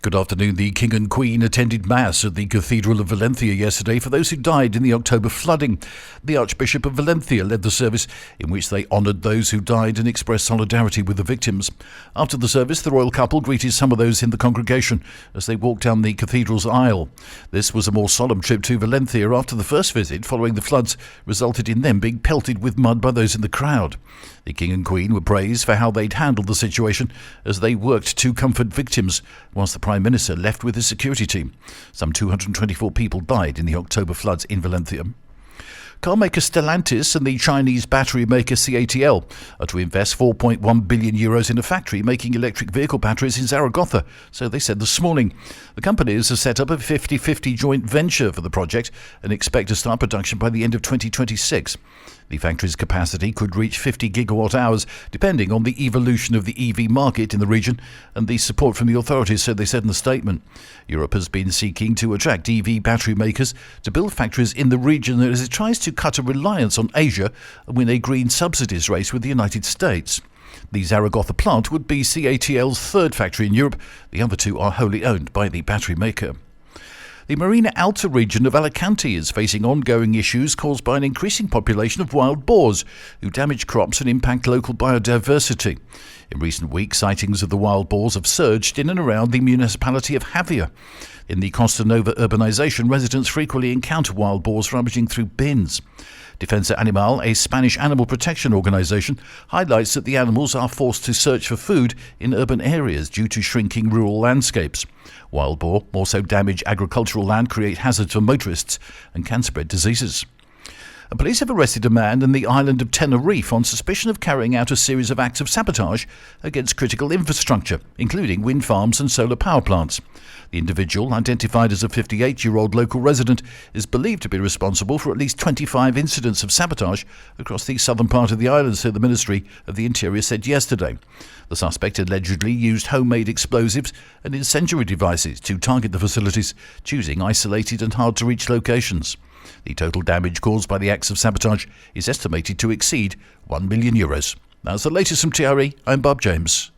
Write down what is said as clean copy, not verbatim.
Good afternoon. The King and Queen attended Mass at the Cathedral of Valencia yesterday for those who died in the October flooding. The Archbishop of Valencia led the service, in which they honoured those who died and expressed solidarity with the victims. After the service, the royal couple greeted some of those in the congregation as they walked down the cathedral's aisle. This was a more solemn trip to Valencia after the first visit, following the floods, resulted in them being pelted with mud by those in the crowd. The King and Queen were praised for how they'd handled the situation as they worked to comfort victims, whilst the Prime Minister left with his security team. Some 224 people died in the October floods in Valencia. Car maker Stellantis and the Chinese battery maker CATL are to invest €4.1 billion in a factory making electric vehicle batteries in Zaragoza, so they said this morning. The companies have set up a 50-50 joint venture for the project and expect to start production by the end of 2026. The factory's capacity could reach 50 gigawatt hours, depending on the evolution of the EV market in the region and the support from the authorities, so they said in the statement. Europe has been seeking to attract EV battery makers to build factories in the region as it tries to cut a reliance on Asia and win a green subsidies race with the United States. The Zaragoza plant would be CATL's third factory in Europe. The other two are wholly owned by the battery maker. The Marina Alta region of Alicante is facing ongoing issues caused by an increasing population of wild boars who damage crops and impact local biodiversity. In recent weeks, sightings of the wild boars have surged in and around the municipality of Javia. In the Costa Nova urbanization, residents frequently encounter wild boars rummaging through bins. Defensa Animal, a Spanish animal protection organization, highlights that the animals are forced to search for food in urban areas due to shrinking rural landscapes. Wild boar also damage agricultural land, create hazards for motorists, and can spread diseases. Police have arrested a man in the island of Tenerife on suspicion of carrying out a series of acts of sabotage against critical infrastructure, including wind farms and solar power plants. The individual, identified as a 58-year-old local resident, is believed to be responsible for at least 25 incidents of sabotage across the southern part of the island, so the Ministry of the Interior said yesterday. The suspect allegedly used homemade explosives and incendiary devices to target the facilities, choosing isolated and hard-to-reach locations. The total damage caused by the acts of sabotage is estimated to exceed €1 million. That's the latest from TRE. I'm Bob James.